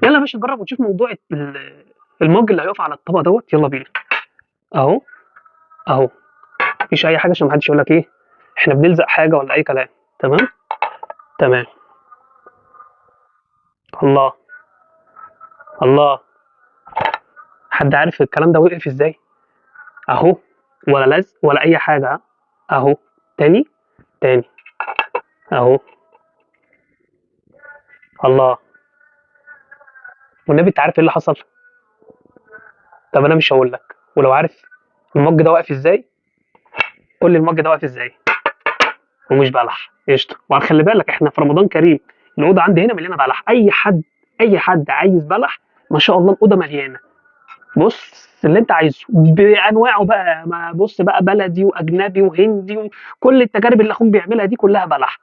يلا يا باشا نجرب ونشوف موضوع المج اللي هيقف على الطبق دوت. يلا بينا. اهو اهو، مفيش اي حاجه عشان محدش يقول لك ايه احنا بنلزق حاجه ولا اي كلام. تمام تمام. الله الله. حد عارف الكلام ده وقف ازاي؟ اهو، ولا لزق ولا اي حاجه. اهو، تاني تاني. اهو. الله. والنبي انت عارف ايه اللي حصل؟ طب انا مش هقول لك، ولو عارف المج ده واقف ازاي قول لي المج ده واقف ازاي. ومش بلح قشطه. وخلي بالك احنا في رمضان كريم، الاوضه عندي هنا مليانه بلح. اي حد عايز بلح ما شاء الله الاوضه مليانه. بص اللي انت عايزه بانواعه بقى، ما بص بقى بلدي واجنبي وهندي وكل التجارب اللي اخوك بيعملها دي كلها بلح.